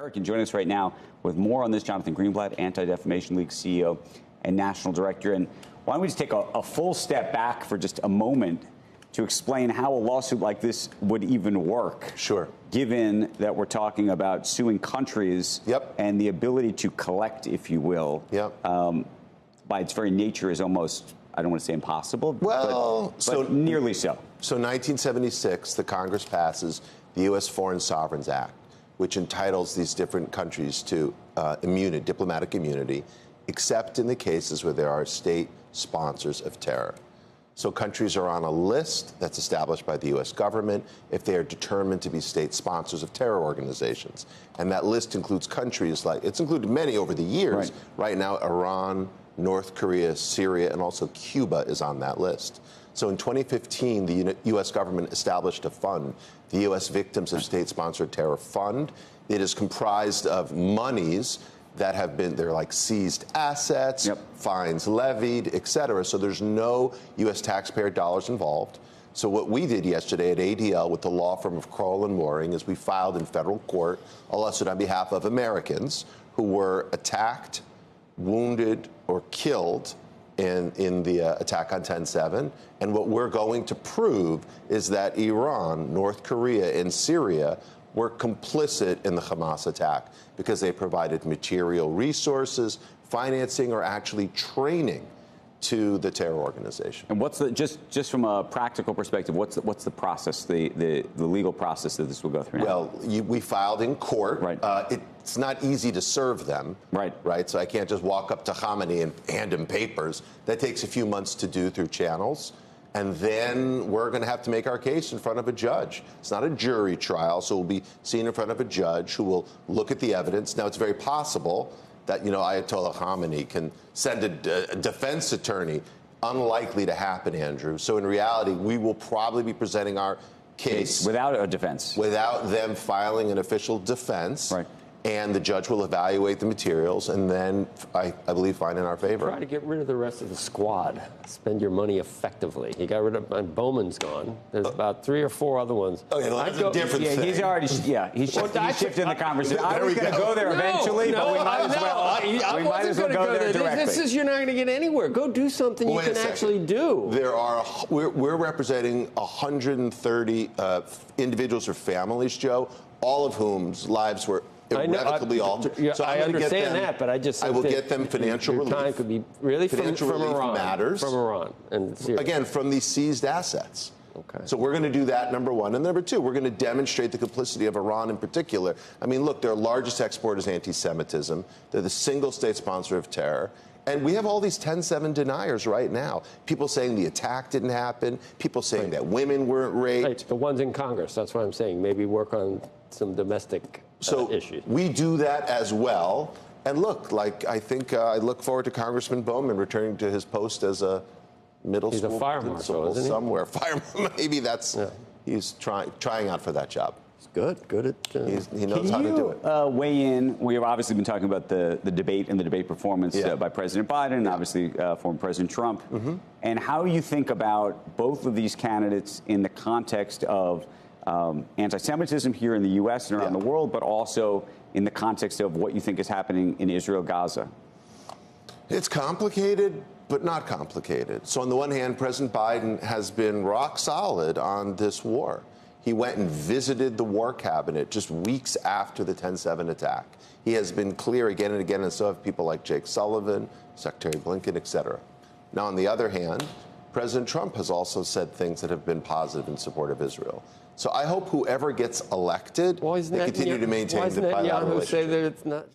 Eric, and join us right now with more on this. Jonathan Greenblatt, Anti-Defamation League CEO and National Director. And why don't we just take a full step back for just a moment to explain how a lawsuit like this would even work? Sure. Given that we're talking about suing countries and the ability to collect, if you will, by its very nature is almost, I don't want to say impossible, but nearly so. So 1976, the Congress passes the U.S. Foreign Sovereigns Act, which entitles these different countries to immunity, diplomatic immunity, except in the cases where there are state sponsors of terror. So countries are on a list that's established by the U.S. government if they are determined to be state sponsors of terror organizations. And that list includes countries like, it's included many over the years. Right now, Iran, North Korea, Syria, and also Cuba is on that list. So in 2015, the U.S. government established a fund, the U.S. Victims of State-Sponsored Terror Fund. It is comprised of monies that have been, they're like seized assets, fines levied, et cetera. So there's no U.S. taxpayer dollars involved. So what we did yesterday at ADL with the law firm of Crowell and Mooring is we filed in federal court a lawsuit on behalf of Americans who were attacked, wounded, or killed in the attack on 10/7. And what we're going to prove is that Iran, North Korea, and Syria were complicit in the Hamas attack because they provided material resources, financing, or actually training to the terror organization. And what's the just from a practical perspective? What's the process, the legal process that this will go through? Well, we filed in court. It's not easy to serve them. Right. So I can't just walk up to Khamenei and hand him papers. That takes a few months to do through channels. And then we're going to have to make our case in front of a judge. It's not a jury trial, so we'll be seen in front of a judge who will look at the evidence. Now, it's very possible that, Ayatollah Khamenei can send a defense attorney. Unlikely to happen, Andrew. So in reality, we will probably be presenting our case without a defense, without them filing an official defense. And the judge will evaluate the materials and then, I believe, find in our favor. Try to get rid of the rest of the squad. Spend your money effectively. He got rid of, Bowman's gone. There's about 3 or 4 other ones. Okay, well, that's a different thing. He's already, he's shifting the conversation. I was going to go there eventually, but we might as well go there directly. This is, you're not going to get anywhere. Go do something you can actually do. We're representing 130 individuals or families, Joe, all of whom's lives were irrevocably altered. So I understand that, but I will get them financial relief. Time could be really from Iran. Matters. From Iran and Syria. Again, from these seized assets. Okay. So we're going to do that, number one. And number two, we're going to demonstrate the complicity of Iran in particular. I mean, look, their largest export is anti-Semitism. They're the single state sponsor of terror. And we have all these 10/7 deniers right now. People saying the attack didn't happen. People saying that women weren't raped. The ones in Congress. That's what I'm saying. Maybe work on some domestic issues. We do that as well. And look, I think I look forward to Congressman Bowman returning to his post as a middle school fire marshal, isn't he? Somewhere. Maybe that's he's trying out for that job. Good at. He knows how to do it. Weigh in. We have obviously been talking about the debate and the debate performance by President Biden and obviously former President Trump, and how you think about both of these candidates in the context of anti-Semitism here in the U.S. and around the world, but also in the context of what you think is happening in Israel, Gaza. It's complicated, but not complicated. So on the one hand, President Biden has been rock solid on this war. He went and visited the war cabinet just weeks after the 10/7 attack. He has been clear again and again, and so have people like Jake Sullivan, Secretary Blinken, et cetera. Now, on the other hand, President Trump has also said things that have been positive in support of Israel. So I hope whoever gets elected, they continue to maintain the bilateral relationship. Why doesn't Netanyahu say that it's not?